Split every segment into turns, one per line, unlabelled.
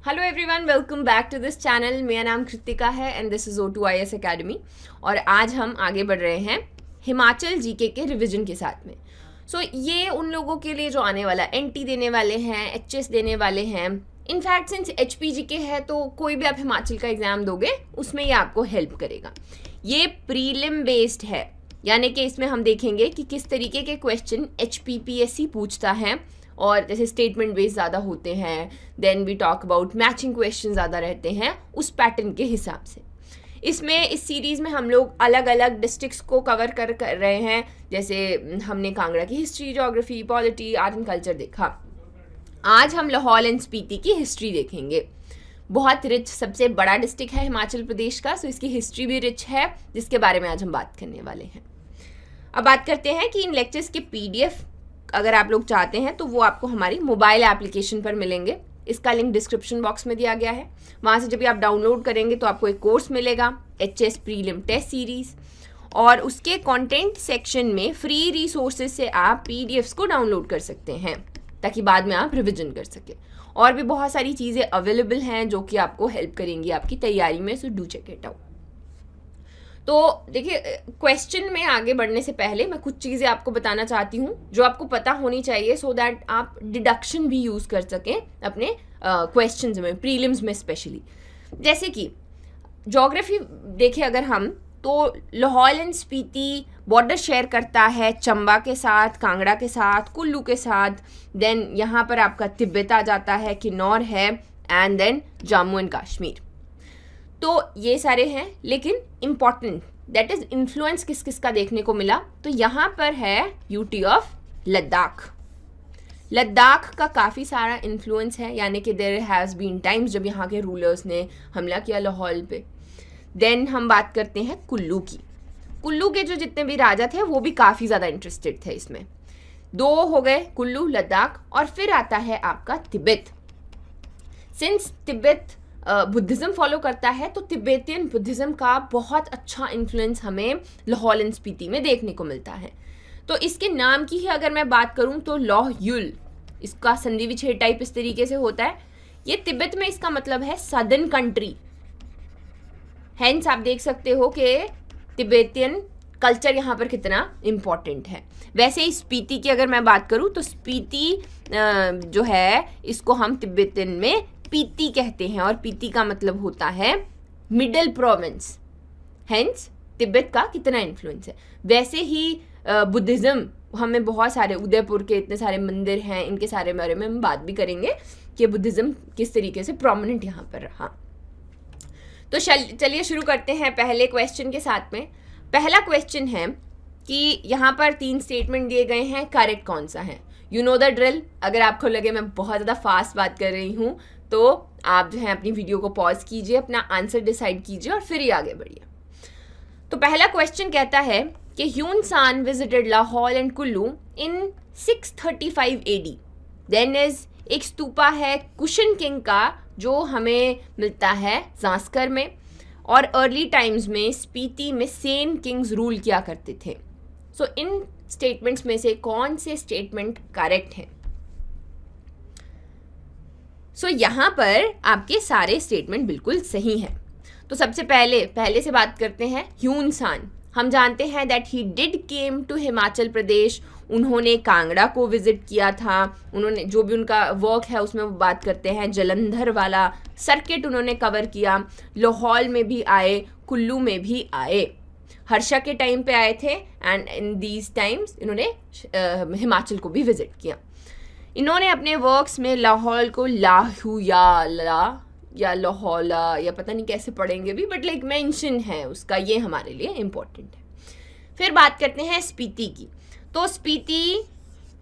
Hello everyone, welcome back to this channel. मेरा नाम कृतिका है and this is O2IS academy. और आज हम आगे बढ़ रहे हैं हिमाचल जीके के रिवीजन के साथ में। ये उन लोगों के लिए जो आने वाला NT देने वाले हैं, HS देने वाले हैं। इनफैक्ट सिंस HPGK है तो कोई भी आप हिमाचल का एग्ज़ाम दोगे उसमें ये आपको हेल्प करेगा। ये प्रीलिम बेस्ड है, यानी कि इसमें हम देखेंगे कि किस तरीके के क्वेश्चन HPPSC पूछता है। और जैसे स्टेटमेंट बेस्ड ज़्यादा होते हैं, then we talk about matching question ज़्यादा रहते हैं उस पैटर्न के हिसाब से। इसमें इस सीरीज़ में हम लोग अलग अलग डिस्ट्रिक्ट्स को कवर कर रहे हैं। जैसे हमने कांगड़ा की history, geography, polity, art and culture देखा। आज हम लाहौल एंड स्पीति की हिस्ट्री देखेंगे। बहुत रिच, सबसे बड़ा डिस्ट्रिक्ट है हिमाचल प्रदेश का, सो इसकी हिस्ट्री भी रिच है, जिसके बारे में आज हम बात करने वाले हैं। अब बात करते हैं कि इन लेक्चर्स के PDF अगर आप लोग चाहते हैं तो वो आपको हमारी मोबाइल एप्लीकेशन पर मिलेंगे। इसका लिंक डिस्क्रिप्शन बॉक्स में दिया गया है। वहाँ से जब भी आप डाउनलोड करेंगे तो आपको एक कोर्स मिलेगा, HS प्रीलिम टेस्ट सीरीज़, और उसके कंटेंट सेक्शन में फ्री रिसोर्सेज से आप PDFs को डाउनलोड कर सकते हैं ताकि बाद में आप रिविजन कर सकें। और भी बहुत सारी चीज़ें अवेलेबल हैं जो कि आपको हेल्प करेंगी आपकी तैयारी में, so do check it out. तो देखिए, क्वेश्चन में आगे बढ़ने से पहले मैं कुछ चीज़ें आपको बताना चाहती हूँ जो आपको पता होनी चाहिए, सो दैट आप डिडक्शन भी यूज़ कर सकें अपने क्वेश्चंस में, प्रीलिम्स में स्पेशली। जैसे कि ज्योग्राफी देखें अगर हम, तो Lahaul and Spiti border share करता है चंबा के साथ, कांगड़ा के साथ, कुल्लू के साथ। देन यहाँ पर आपका तिब्बत आ जाता है, किन्नौर है, and then Jammu and Kashmir. तो ये सारे हैं, लेकिन इम्पॉर्टेंट दैट इज़ इन्फ्लुएंस किस किस का देखने को मिला, तो यहाँ पर है यूटी ऑफ लद्दाख। लद्दाख का काफ़ी सारा इन्फ्लुएंस है, यानी कि देयर हैज़ बीन टाइम्स जब यहाँ के रूलर्स ने हमला किया लाहौल पे। देन हम बात करते हैं कुल्लू की। कुल्लू के जो जितने भी राजा थे वो भी काफ़ी ज़्यादा इंटरेस्टेड थे इसमें। दो हो गए, कुल्लू, लद्दाख, और फिर आता है आपका Tibet. Since Tibet Buddhism follow करता है तो तिब्बतियन बुद्धिज़्म का बहुत अच्छा इन्फ्लुएंस हमें लाहौल एंड स्पीति में देखने को मिलता है। तो इसके नाम की ही अगर मैं बात करूं तो लौह युल, इसका संधि विच्छेद टाइप इस तरीके से होता है। ये तिब्बत में इसका मतलब है सदर्न कंट्री। हेंस आप देख सकते हो कि तिब्बतियन कल्चर यहाँ पर कितना इम्पॉर्टेंट है। वैसे ही स्पीति की अगर मैं बात करूँ तो स्पीति जो है इसको हम तिब्बतियन में पीती कहते हैं, और पीती का मतलब होता है मिडल प्रोविंस। हेंस तिब्बत का कितना इन्फ्लुएंस है। वैसे ही बुद्धिज़्म, हमें बहुत सारे उदयपुर के इतने सारे मंदिर हैं, इनके सारे बारे में हम बात भी करेंगे कि बुद्धिज़्म किस तरीके से प्रोमिनेंट यहाँ पर रहा। तो चलिए शुरू करते हैं पहले क्वेश्चन के साथ में। पहला क्वेश्चन है कि यहाँ पर 3 स्टेटमेंट दिए गए हैं, करेक्ट कौन सा है। You know the drill. अगर आपको लगे मैं बहुत ज़्यादा फास्ट बात कर रही हूँ तो आप जो है अपनी वीडियो को पॉज कीजिए, अपना आंसर डिसाइड कीजिए और फिर ही आगे बढ़िए। तो पहला क्वेश्चन कहता है कि Hiuen Tsang visited Lahaul and Kullu in 635 AD। Then is एक स्तूपा है कुशन किंग का जो हमें मिलता है जास्कर में, और अर्ली टाइम्स में स्पीति में सेन किंग्स रूल किया करते थे। सो इन स्टेटमेंट्स में से कौन से स्टेटमेंट करेक्ट हैं? सो यहाँ पर आपके सारे स्टेटमेंट बिल्कुल सही हैं। तो सबसे पहले से बात करते हैं ह्यून सान। हम जानते हैं that he did came to Himachal Pradesh. उन्होंने कांगड़ा को विजिट किया था। उन्होंने जो भी उनका वर्क है उसमें वो बात करते हैं, जलंधर वाला सर्किट उन्होंने कवर किया। लाहौल में भी आए, कुल्लू में भी आए, हर्षा के टाइम पे आए थे, एंड इन दीज टाइम्स इन्होंने हिमाचल को भी विजिट किया। इन्होंने अपने वर्क्स में लाहौल को या लाहौला या पता नहीं कैसे पढ़ेंगे भी, बट लाइक मेंशन है उसका, ये हमारे लिए इम्पोर्टेंट है। फिर बात करते हैं स्पीति की। तो स्पीति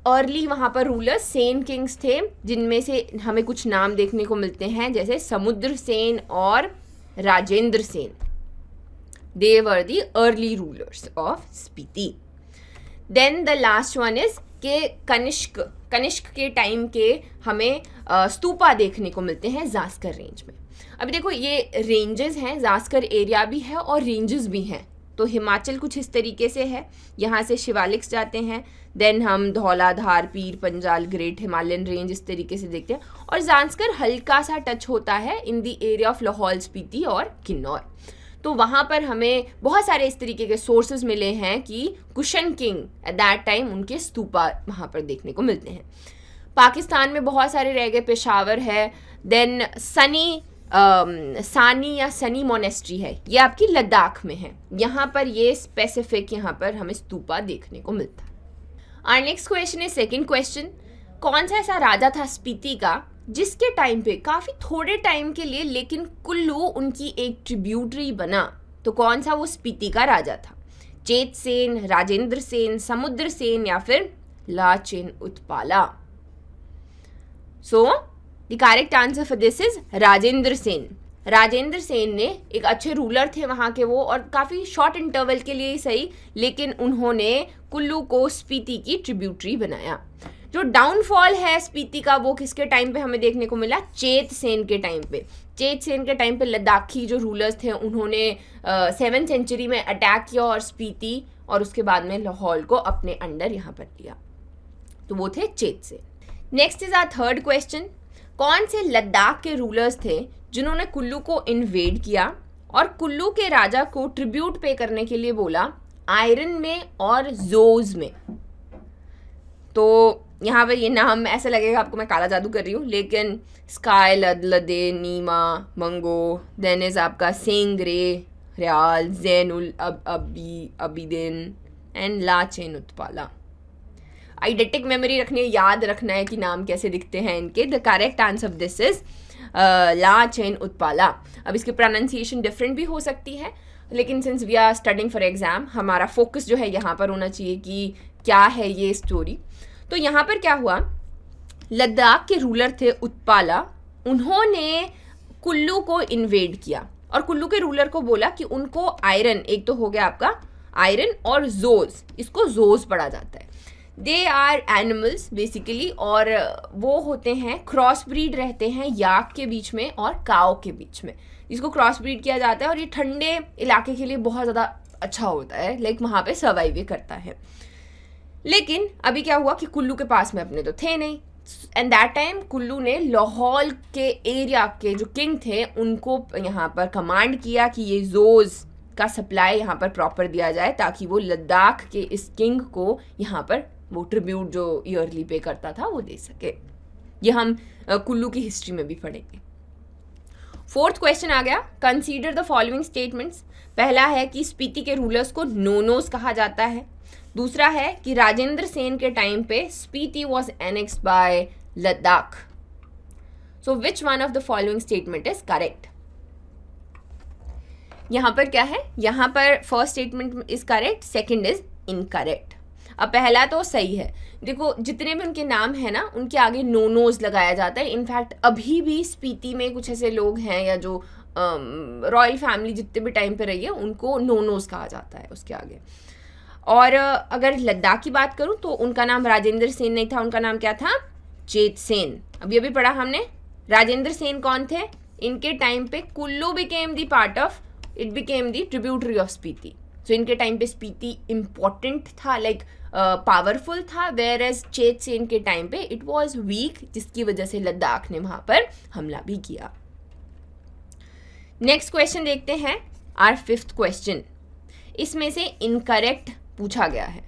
अर्ली वहाँ पर रूलर्स सेन किंग्स थे, जिनमें से हमें कुछ नाम देखने को मिलते हैं, जैसे समुद्र सेन और Rajendra Sen. They were the early rulers of Spiti. Then the last one is के कनिष्क के टाइम के हमें स्तूपा देखने को मिलते हैं जास्कर रेंज में। अभी देखो ये रेंजेस हैं, जास्कर एरिया भी है और रेंजेस भी हैं, तो हिमाचल कुछ इस तरीके से है, यहाँ से शिवालिक्स जाते हैं, देन हम Dhauladhar, Pir Panjal, great Himalayan range इस तरीके से देखते हैं, और ज़ांस्कर हल्का सा टच होता है in the area of Lahaul Spiti और किन्नौर। तो वहाँ पर हमें बहुत सारे इस तरीके के सोर्सेज मिले हैं कि cushion king at that time उनके स्तूपा वहाँ पर देखने को मिलते हैं। पाकिस्तान में बहुत सारे रह गए, पेशावर है, देन सानी या सनी मोनेस्ट्री है, ये आपकी लद्दाख में है, यहाँ पर ये स्पेसिफिक यहाँ पर हमें स्तूपा देखने को मिलता है। आवर नेक्स्ट क्वेश्चन है सेकंड क्वेश्चन, कौन सा ऐसा राजा था स्पीति का जिसके टाइम पे काफ़ी थोड़े टाइम के लिए लेकिन कुल्लू उनकी एक ट्रिब्यूटरी बना, तो कौन सा वो स्पीति का राजा था? चेत सेन, राजेंद्र सेन, समुद्र सेन या फिर लाचेन उत्पाला? सो the correct answer for this is Rajendra Sen. Rajendra Sen ने एक अच्छे रूलर थे वहाँ के वो, और काफ़ी शॉर्ट इंटरवल के लिए ही सही, लेकिन उन्होंने कुल्लू को स्पीति की ट्रिब्यूटरी बनाया। जो डाउनफॉल है स्पीति का वो किसके टाइम पे हमें देखने को मिला? चेत सेन के टाइम पे। चेत सेन के टाइम पे लद्दाखी जो रूलर्स थे उन्होंने 7th सेंचुरी में अटैक किया और स्पीति और उसके बाद में लाहौल को अपने अंडर यहाँ पर लिया, तो वो थे Chet Sen. Next is our third question, कौन से लद्दाख के रूलर्स थे जिन्होंने कुल्लू को इन्वेड किया और कुल्लू के राजा को ट्रिब्यूट पे करने के लिए बोला आयरन में और जोज में? तो यहाँ पर ये नाम ऐसा लगेगा आपको मैं काला जादू कर रही हूँ, लेकिन स्काई, लदे, नीमा, मंगो, देन इज आपका सेंगरे, रियाल, जैनुल अबीदिन एंड लाचेन उत्पाला। आइडेंटिक मेमोरी रखनी है, याद रखना है कि नाम कैसे दिखते हैं इनके। The correct answer of this is Lachen Utpala. अब इसकी प्रोनाउंसिएशन डिफरेंट भी हो सकती है, लेकिन since we are studying for exam हमारा फोकस जो है यहाँ पर होना चाहिए कि क्या है ये स्टोरी। तो यहाँ पर क्या हुआ, लद्दाख के रूलर थे उत्पाला, उन्होंने कुल्लू को इन्वेड किया और कुल्लू के रूलर को बोला कि उनको आयरन, एक तो हो गया आपका आयरन और जोज, इसको जोज पढ़ा जाता है, दे आर एनिमल्स बेसिकली, और वो होते हैं क्रॉस ब्रीड रहते हैं याक के बीच में और काओ के बीच में, जिसको क्रॉस ब्रीड किया जाता है और ये ठंडे इलाके के लिए बहुत ज़्यादा अच्छा होता है, लाइक वहाँ पे सर्वाइव भी करता है। लेकिन अभी क्या हुआ कि कुल्लू के पास में अपने तो थे नहीं, एंड दैट टाइम कुल्लू ने लाहौल के एरिया के जो किंग थे उनको यहाँ पर कमांड किया कि ये जोज का सप्लाई यहाँ पर प्रॉपर दिया जाए ताकि वो लद्दाख के इस किंग को यहाँ पर वो ट्रिब्यूट जो ईयरली पे करता था वो दे सके। ये हम कुल्लू की हिस्ट्री में भी पढ़ेंगे। फोर्थ क्वेश्चन आ गया, कंसीडर द फॉलोइंग स्टेटमेंट्स। पहला है कि स्पीति के रूलर्स को नोनोस कहा जाता है। दूसरा है कि राजेंद्र सेन के टाइम पे Spiti was annexed by Ladakh. So which one of the following statement is correct? यहाँ पर क्या है, यहाँ पर first statement is correct, second is incorrect. अब पहला तो सही है, देखो जितने भी उनके नाम है ना उनके आगे नोनोज लगाया जाता है। इनफैक्ट अभी भी स्पीति में कुछ ऐसे लोग हैं या जो रॉयल फैमिली जितने भी टाइम पे रही है उनको नोनोज कहा जाता है उसके आगे। और अगर लद्दाख की बात करूं तो उनका नाम राजेंद्र सेन नहीं था, उनका नाम क्या था? चेत सेन। अभी अभी पढ़ा हमने। राजेंद्र सेन कौन थे? इनके टाइम पे Kullu became the part of, it became the tributary of Spiti. So इनके टाइम पे स्पीति इम्पोर्टेंट था, लाइक पावरफुल था, वेयर एज चेत सेन के टाइम पे इट वॉज वीक, जिसकी वजह से लद्दाख ने वहां पर हमला भी किया। नेक्स्ट क्वेश्चन देखते हैं, आवर फिफ्थ क्वेश्चन। इसमें से इनकरेक्ट पूछा गया है।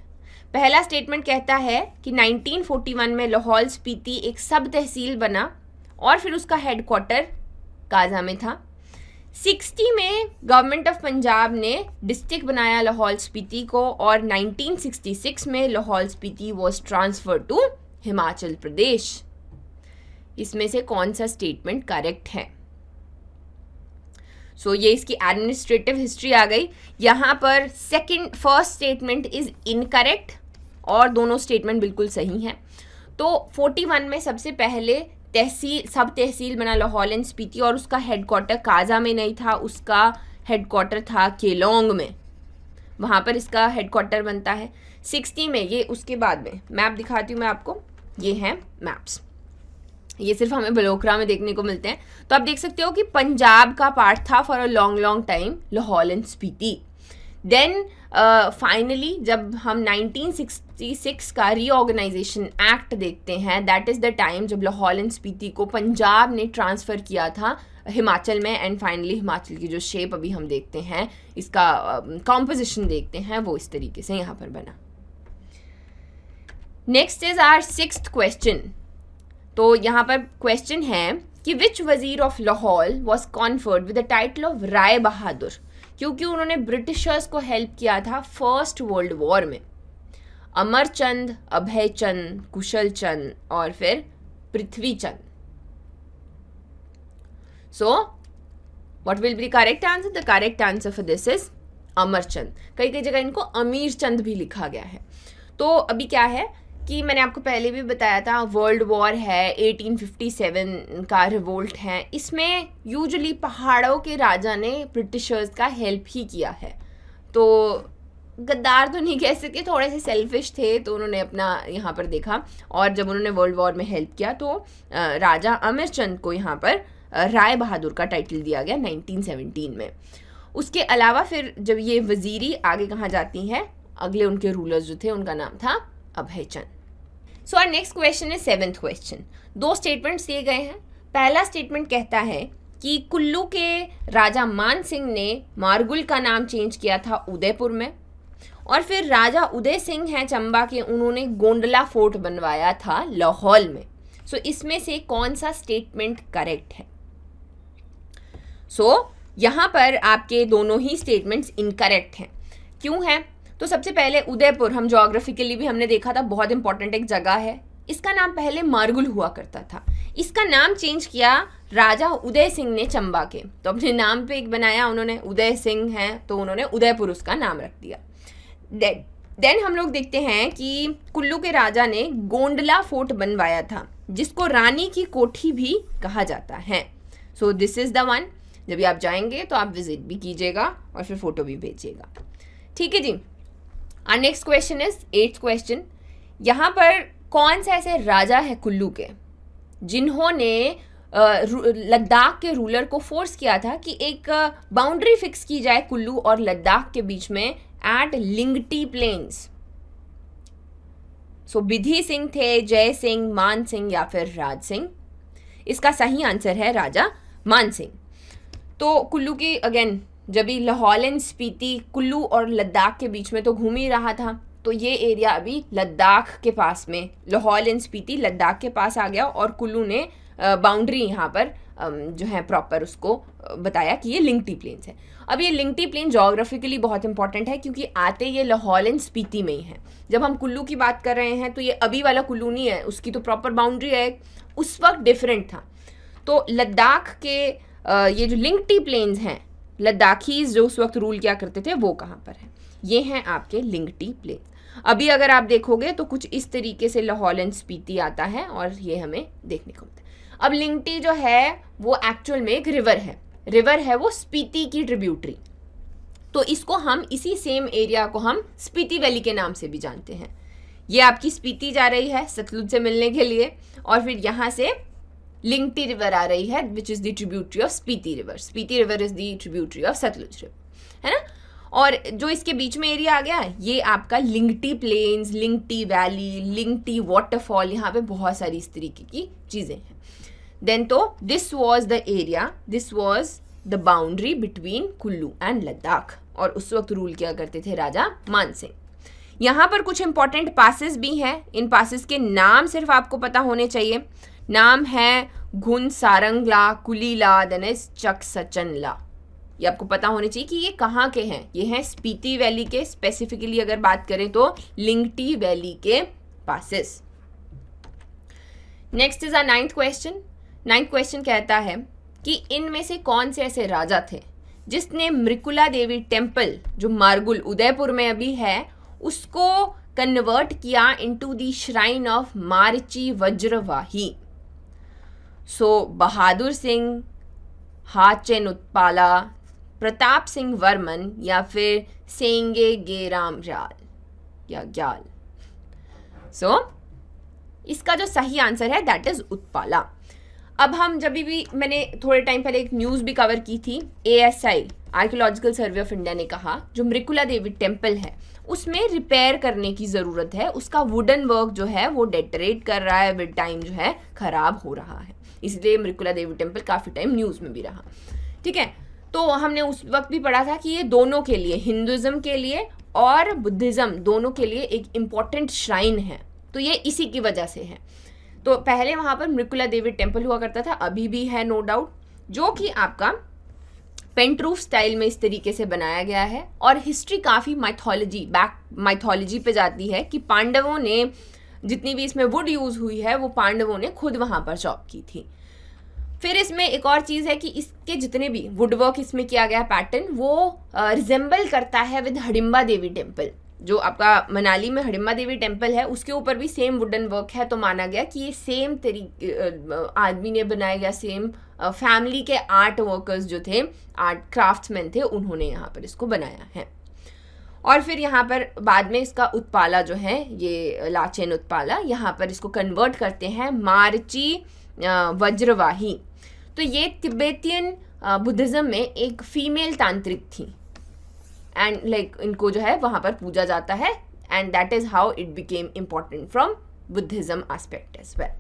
पहला स्टेटमेंट कहता है कि 1941 में लाहौल स्पीति एक सब तहसील बना और फिर उसका हेडक्वार्टर काजा में था। 60 में गवर्नमेंट ऑफ पंजाब ने डिस्ट्रिक्ट बनाया लाहौल स्पीति को और 1966 में Lahaul Spiti was transfer to Himachal Pradesh. इसमें से कौन सा स्टेटमेंट करेक्ट है? सो ये इसकी एडमिनिस्ट्रेटिव हिस्ट्री आ गई। यहाँ पर फर्स्ट स्टेटमेंट इज इनकरेक्ट और दोनों स्टेटमेंट बिल्कुल सही हैं। तो 41 में सबसे पहले सब तहसील बना लाहौल एंड स्पीति और उसका हेडक्वार्टर काजा में नहीं था, उसका हेडक्वार्टर था केलोंग में, वहाँ पर इसका हेडक्वार्टर बनता है। 60 में ये उसके बाद में मैप दिखाती हूँ मैं आपको, ये हैं मैप्स, ये सिर्फ हमें बलोकरा में देखने को मिलते हैं। तो आप देख सकते हो कि पंजाब का पार्ट था for a long time Lahaul and Spiti. Then finally जब हम 1966 का रीऑर्गेनाइजेशन एक्ट देखते हैं, दैट इज़ द टाइम जब लाहौल एंड स्पीति को पंजाब ने ट्रांसफ़र किया था हिमाचल में, एंड फाइनली हिमाचल की जो शेप अभी हम देखते हैं, इसका कॉम्पोजिशन देखते हैं, वो इस तरीके से यहाँ पर बना। Next is our 6th question. तो यहाँ पर क्वेश्चन है कि which wazir of Lahaul was conferred with the title of Rai Bahadur, क्योंकि उन्होंने ब्रिटिशर्स को हेल्प किया था फर्स्ट वर्ल्ड वॉर में। अमरचंद, अभय चंद, कुशल चंद और फिर Prithvi Chand. So what will be the correct answer? The correct answer for this is Amarchand. कई कई जगह इनको अमीर चंद भी लिखा गया है। तो अभी क्या है कि मैंने आपको पहले भी बताया था, वर्ल्ड वॉर है, 1857 का रिवोल्ट है, इसमें यूजुअली पहाड़ों के राजा ने ब्रिटिशर्स का हेल्प ही किया है। तो गद्दार तो नहीं कह सकते, थोड़े से सेल्फिश थे, तो उन्होंने अपना यहाँ पर देखा, और जब उन्होंने वर्ल्ड वॉर में हेल्प किया तो राजा अमरचंद को यहाँ पर राय बहादुर का टाइटल दिया गया 1917 में। उसके अलावा फिर जब ये वजीरी आगे कहाँ जाती हैं, अगले उनके रूलर्स जो थे उनका नाम था Abhay Chand. So our next question is 7th question. 2 statements दिए गए हैं। पहला स्टेटमेंट कहता है कि कुल्लू के राजा मान सिंह ने मारगुल का नाम चेंज किया था उदयपुर में, और फिर राजा उदय सिंह हैं चंबा के, उन्होंने गोंडला फोर्ट बनवाया था लाहौल में। सो इसमें से कौन सा स्टेटमेंट करेक्ट है? सो यहाँ पर आपके दोनों ही स्टेटमेंट्स इनकरेक्ट हैं। क्यों है? तो सबसे पहले उदयपुर, हम ज्योग्राफिकली भी हमने देखा था, बहुत इंपॉर्टेंट एक जगह है। इसका नाम पहले मारगुल हुआ करता था, इसका नाम चेंज किया राजा उदय सिंह ने चंबा के, तो अपने नाम पे एक बनाया उन्होंने, उदय सिंह है तो उन्होंने उदयपुर उसका नाम रख दिया। देन हम लोग देखते हैं कि कुल्लू के राजा ने गोंडला फोर्ट बनवाया था, जिसको रानी की कोठी भी कहा जाता है। So this is the one. जब भी आप जाएंगे तो आप विजिट भी कीजिएगा और फिर फोटो भी भेजिएगा। ठीक है जी। Our next question is 8th question. यहाँ पर कौन सा ऐसे राजा है कुल्लू के जिन्होंने लद्दाख के रूलर को फोर्स किया था कि एक बाउंड्री फिक्स की जाए कुल्लू और लद्दाख के बीच में एट लिंगटी प्लेन्स? सो बिधि सिंह थे, जय सिंह, मान सिंह या फिर राज सिंह? इसका सही आंसर है राजा मान सिंह। तो कुल्लू की अगेन जब भी लाहौल एंड स्पीति कुल्लू और लद्दाख के बीच में तो घूम ही रहा था, तो ये एरिया अभी लद्दाख के पास में, लाहौल एंड स्पीति लद्दाख के पास आ गया, और कुल्लू ने बाउंड्री यहाँ पर जो है प्रॉपर उसको बताया कि ये लिंगटी प्लेन्स है। अब ये लिंगटी प्लेन जोग्राफिकली बहुत इंपॉर्टेंट है क्योंकि आते ये लाहौल एंड स्पीति में ही है। जब हम कुल्लू की बात कर रहे हैं तो ये अभी वाला कुल्लू नहीं है, उसकी तो प्रॉपर बाउंड्री है, उस वक्त डिफरेंट था। तो लद्दाख के ये जो लिंगटी प्लेन्स हैं, लद्दाखीज जो उस वक्त रूल किया करते थे, वो कहाँ पर है? ये हैं आपके लिंगटी प्लेन्स। अभी अगर आप देखोगे तो कुछ इस तरीके से लाहौल एंड स्पीति आता है और ये हमें देखने को मिलता है। अब लिंगटी जो है वो एक्चुअल में एक रिवर है वो स्पीति की ट्रिब्यूटरी, तो इसको हम इसी सेम एरिया को हम स्पीति वैली के नाम से भी जानते हैं। ये आपकी स्पीति जा रही है सतलुज से मिलने के लिए, और फिर यहाँ से लिंगटी रिवर आ रही है which is the tributary of Spiti river. Spiti river is the tributary of Sutlej river, है ना। और जो इसके बीच में एरिया आ गया ये आपका लिंगटी प्लेन्स, लिंगटी वैली, लिंगटी वाटरफॉल, यहाँ पे बहुत सारी इस तरीके की चीज़ें हैं। देन तो this was the area, this was the boundary between Kullu and Ladakh, और उस वक्त रूल किया करते थे राजा मान सिंह। यहाँ पर कुछ इंपॉर्टेंट पासेस भी हैं, इन पासेस के नाम सिर्फ आपको पता होने चाहिए। नाम है घुन सारंगला, कुलीला, दनेस चक सचनला। ये आपको पता होने चाहिए कि ये कहाँ के हैं। ये हैं स्पीति वैली के, स्पेसिफिकली अगर बात करें तो लिंगटी वैली के passes. Next is our 9th question. 9th question कहता है कि इनमें से कौन से ऐसे राजा थे जिसने मृकुला देवी टेम्पल जो मारगुल उदयपुर में अभी है उसको कन्वर्ट किया इनटू द श्राइन ऑफ मारची वज्रवाही? सो बहादुर सिंह, हाचेन उत्पाला, प्रताप सिंह वर्मन या फिर सेंगे गेराम राल या ग्याल? सो इसका जो सही आंसर है दैट इज उत्पाला। अब हम जब भी मैंने थोड़े टाइम पहले एक न्यूज़ भी कवर की थी, ASI archaeological survey of India ने कहा जो मृकुला देवी टेम्पल है उसमें रिपेयर करने की ज़रूरत है, उसका वुडन वर्क जो है वो डेटरेट कर रहा है, विद टाइम जो है ख़राब हो रहा है, इसलिए मृकुला देवी टेम्पल काफ़ी टाइम न्यूज़ में भी रहा। ठीक है, तो हमने उस वक्त भी पढ़ा था कि ये दोनों के लिए, हिंदुज़म के लिए और बुद्धिज़्म दोनों के लिए एक इम्पॉर्टेंट श्राइन है, तो ये इसी की वजह से है। तो पहले वहाँ पर मृकुला देवी टेम्पल हुआ करता था, अभी भी है नो डाउट, जो कि आपका पेंटरूफ स्टाइल में इस तरीके से बनाया गया है। और हिस्ट्री काफ़ी माइथोलॉजी पे जाती है कि पांडवों ने जितनी भी इसमें वुड यूज़ हुई है वो पांडवों ने खुद वहाँ पर चॉप की थी। फिर इसमें एक और चीज़ है कि इसके जितने भी वुड वर्क इसमें किया गया पैटर्न वो रिजेंबल करता है विद हडिम्बा देवी टेम्पल, जो आपका मनाली में हडिम्बा देवी टेम्पल है उसके ऊपर भी सेम वुडन वर्क है, तो माना गया कि ये सेम तरीके आदमी ने बनाया गया, सेम फैमिली के आर्ट वर्कर्स जो थे, आर्ट क्राफ्ट्समैन थे, उन्होंने यहाँ पर इसको बनाया है। और फिर यहाँ पर बाद में इसका उत्पाला जो है, ये लाचेन उत्पाला, यहाँ पर इसको कन्वर्ट करते हैं मार्ची वज्रवाही। तो ये तिब्बतियन बुद्धिज़्म में एक फीमेल तांत्रिक थी, एंड लाइक इनको जो है वहाँ पर पूजा जाता है, and that is how it became important from Buddhism aspect as well.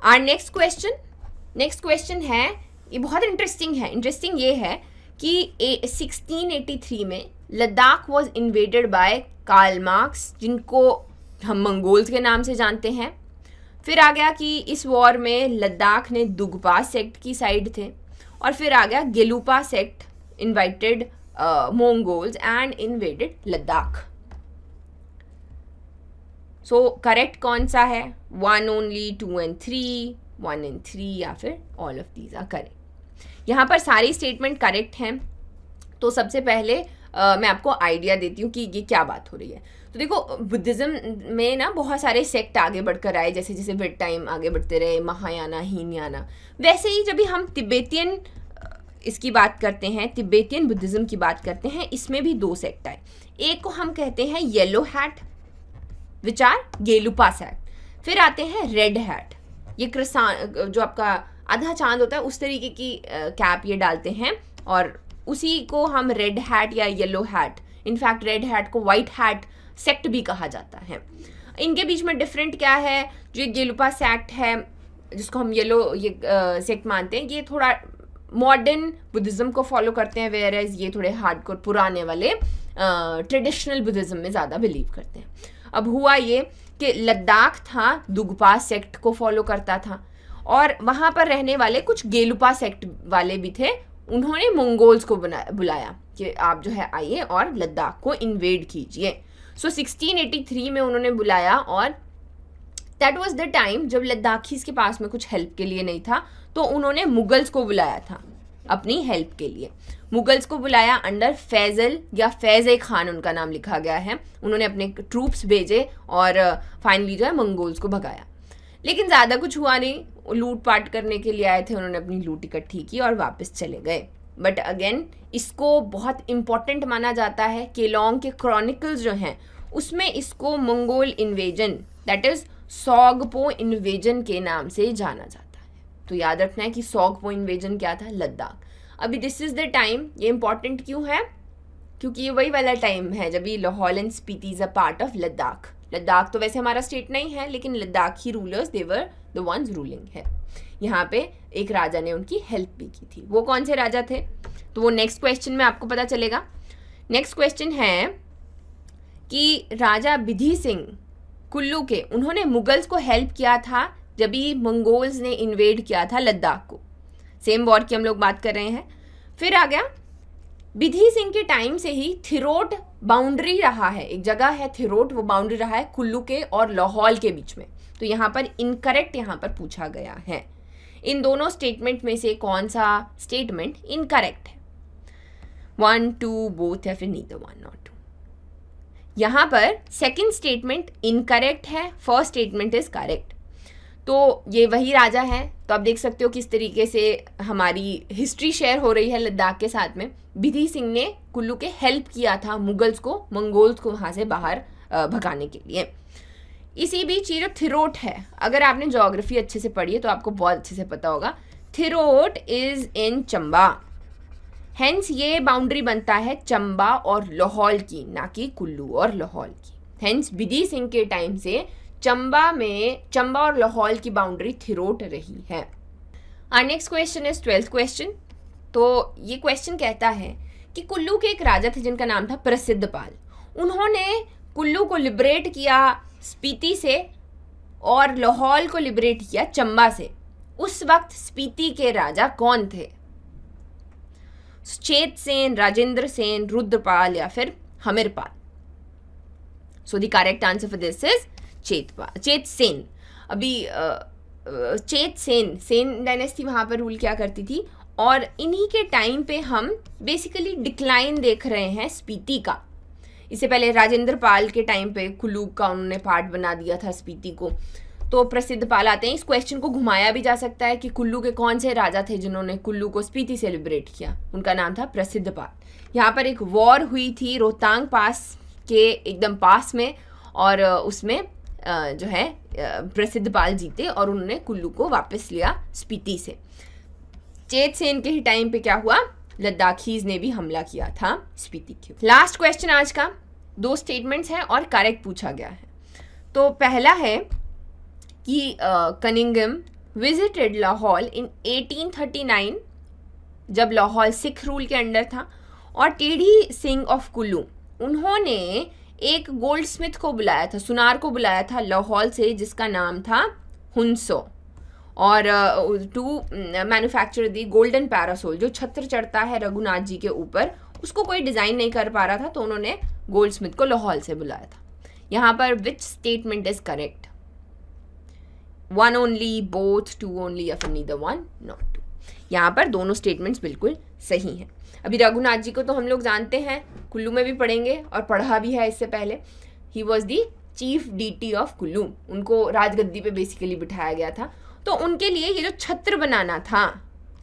Our next question है, ये बहुत इंटरेस्टिंग ये है कि 1683 में Ladakh was invaded by Karl Marx, जिनको हम मंगोल्स के नाम से जानते हैं। फिर आ गया कि इस वॉर में लद्दाख ने दुगपा सेक्ट की साइड थे, और फिर आ गया Gelugpa sect invited Mongols and invaded Ladakh. So correct कौन सा है? 1 ओनली, 2 and 3, 1 and 3, या फिर all of these are correct. यहाँ पर सारी स्टेटमेंट करेक्ट हैं। तो सबसे पहले मैं आपको आइडिया देती हूँ कि ये क्या बात हो रही है। तो देखो, बुद्धिज़्म में ना बहुत सारे सेक्ट आगे बढ़कर आए, जैसे जैसे विद टाइम आगे बढ़ते रहे, महायाना, हीनयाना। वैसे ही जब भी हम तिब्बतियन इसकी बात करते हैं, तिब्बतियन बुद्धिज़्म की बात करते हैं, इसमें भी 2 सेक्ट आए। एक को हम कहते हैं yellow hat, which are Gelugpa sect. फिर आते हैं रेड हैट, ये जो आपका आधा चांद होता है उस तरीके की कैप ये डालते हैं, और उसी को हम रेड हैट या yellow hat, in fact red hat को वाइट हैट सेक्ट भी कहा जाता है। इनके बीच में डिफरेंट क्या है? जो ये गेलुपा सेक्ट है जिसको हम येलो सेक्ट मानते हैं, ये थोड़ा मॉडर्न बुद्धिज़्म को फॉलो करते हैं, वेयर एज ये थोड़े हार्डकोर पुराने वाले ट्रेडिशनल बुद्धिज़्म में ज़्यादा बिलीव करते हैं। अब हुआ ये कि लद्दाख था दुगपा सेक्ट को फॉलो करता था, और वहाँ पर रहने वाले कुछ गेलुपा सेक्ट वाले भी थे, उन्होंने मंगोल्स को बुलाया कि आप जो है आइए और लद्दाख को इन्वेड कीजिए। सो 1683 में उन्होंने बुलाया, और दैट वाज द टाइम जब लद्दाखीज के पास में कुछ हेल्प के लिए नहीं था, तो उन्होंने मुगल्स को बुलाया था अपनी हेल्प के लिए। मुगल्स को बुलाया अंडर फैजल या फैज़ खान उनका नाम लिखा गया है। उन्होंने अपने ट्रूप्स भेजे और फाइनली जो है मंगोल्स को भगाया, लेकिन ज़्यादा कुछ हुआ नहीं। लूट पाट करने के लिए आए थे, उन्होंने अपनी लूट इकट्ठी की और वापस चले गए। बट अगेन इसको बहुत इम्पॉर्टेंट माना जाता है। केलोंग के क्रॉनिकल्स जो हैं उसमें इसको Mongol invasion, that is Sogpo invasion के नाम से जाना जाता है। तो याद रखना है कि सॉगपो इन्वेजन क्या था? लद्दाख। अभी दिस इज़ द टाइम, ये इम्पॉर्टेंट क्यों है? क्योंकि ये वही वाला टाइम है जब ये Lahaul and Spiti is a part of Ladakh. Ladakh तो वैसे हमारा स्टेट नहीं है, लेकिन Ladakhi rulers they were the ones ruling है। यहाँ पे एक राजा ने उनकी हेल्प भी की थी। वो कौन से राजा थे? तो वो नेक्स्ट क्वेश्चन में आपको पता चलेगा। नेक्स्ट क्वेश्चन है कि राजा बिधि सिंह कुल्लू के, उन्होंने मुगल्स को हेल्प किया था जब भी मंगोल्स ने इन्वेड किया था लद्दाख को। सेम वॉर की हम लोग बात कर रहे हैं। फिर आ गया बिधि सिंह के टाइम से ही थिरोट बाउंड्री रहा है, एक जगह है थिरोट, वो बाउंड्री रहा है कुल्लू के और लाहौल के बीच में। तो यहाँ पर इनकरेक्ट यहाँ पर पूछा गया है। इन दोनों स्टेटमेंट में से कौन सा स्टेटमेंट इनकरेक्ट है? 1, 2 बोथ, या फिर नीदर 1 नॉट 2? यहाँ पर सेकंड स्टेटमेंट इनकरेक्ट है, फर्स्ट स्टेटमेंट इज करेक्ट। तो ये वही राजा है। तो आप देख सकते हो किस तरीके से हमारी हिस्ट्री शेयर हो रही है लद्दाख के साथ में। बिधि सिंह ने कुल्लू के हेल्प किया था मुगल्स को, मंगोल्स को वहाँ से बाहर भगाने के लिए। इसी बीच ये जो थिरोट है, अगर आपने ज्योग्राफी अच्छे से पढ़ी है तो आपको बहुत अच्छे से पता होगा, Thirot is in Chamba. Hence ये बाउंड्री बनता है चंबा और लाहौल की, ना कि कुल्लू और लाहौल की। हेंस बिधि सिंह के टाइम से चंबा और लाहौल की बाउंड्री थिरोट रही है। Our next question is 12th question. तो ये क्वेश्चन कहता है कि कुल्लू के एक राजा थे जिनका नाम था प्रसिद्धपाल। उन्होंने कुल्लू को लिबरेट किया स्पीति से और लाहौल को लिबरेट किया चंबा से। उस वक्त स्पीति के राजा कौन थे? चेत सेन, राजेंद्र सेन, रुद्रपाल या फिर Hamirpal. So the correct answer for this is Chet Sen. अभी चेत सेन डायनेस्टी वहां पर रूल क्या करती थी, और इन्हीं के टाइम पे हम बेसिकली डिक्लाइन देख रहे हैं स्पीति का। इससे पहले राजेंद्र पाल के टाइम पे कुल्लू का उन्होंने पार्ट बना दिया था स्पीति को। तो प्रसिद्धपाल आते हैं। इस क्वेश्चन को घुमाया भी जा सकता है कि कुल्लू के कौन से राजा थे जिन्होंने कुल्लू को स्पीति से लिबरेट किया। उनका नाम था प्रसिद्धपाल। यहाँ पर एक वॉर हुई थी रोहतांग पास के एकदम पास में, और उसमें जो है प्रसिद्धपाल जीते और उन्होंने कुल्लू को वापस लिया स्पीति से। चेत सेन के ही टाइम पे क्या हुआ, लद्दाखीज ने भी हमला किया था स्पीति के। लास्ट क्वेश्चन आज का, 2 स्टेटमेंट्स हैं और करेक्ट पूछा गया है। तो पहला है कि कनिंघम विजिटेड लाहौल इन 1839 जब लाहौल सिख रूल के अंडर था, और टेढ़ी सिंह ऑफ कुल्लू उन्होंने एक गोल्ड स्मिथ को बुलाया था, सुनार को बुलाया था लाहौल से, जिसका नाम था हुंसो, और to manufacture the golden parasol, जो छत्र चढ़ता है रघुनाथ जी के ऊपर, उसको कोई डिज़ाइन नहीं कर पा रहा था, तो उन्होंने गोल्ड स्मिथ को लाहौल से बुलाया था। यहाँ पर which statement is correct? 1 only, both, 2 only, या फिर नीदर 1 नॉट 2? यहाँ पर दोनों स्टेटमेंट्स बिल्कुल सही हैं। अभी रघुनाथ जी को तो हम लोग जानते हैं, कुल्लू में भी पढ़ेंगे और पढ़ा भी है इससे पहले। He was the chief deity of Kullu, उनको राजगद्दी पे बेसिकली बिठाया गया था। तो उनके लिए ये जो छत्र बनाना था,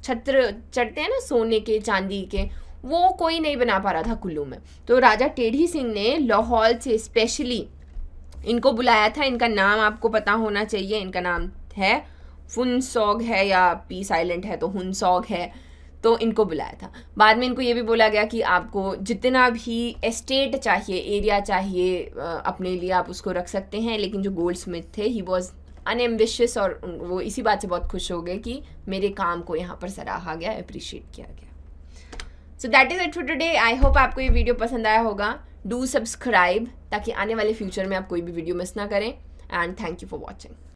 छत्र चढ़ते हैं ना सोने के चांदी के, वो कोई नहीं बना पा रहा था कुल्लू में। तो राजा टेढ़ी सिंह ने लाहौल से स्पेशली इनको बुलाया था। इनका नाम आपको पता होना चाहिए, इनका नाम है फुनसोग है, या पीस आइलैंड है तो हुनसोग है, तो इनको बुलाया था। बाद में इनको ये भी बोला गया कि आपको जितना भी एस्टेट चाहिए, एरिया चाहिए अपने लिए, आप उसको रख सकते हैं। लेकिन जो गोल्ड स्मिथ थे, ही वॉज अनएम्बिशियस, और वो इसी बात से बहुत खुश हो गए कि मेरे काम को यहाँ पर सराहा गया, अप्रिशिएट किया गया। So that is it for today. I hope आपको ये वीडियो पसंद आया होगा। डू सब्सक्राइब ताकि आने वाले फ्यूचर में आप कोई भी वीडियो मिस ना करें। And thank you for watching.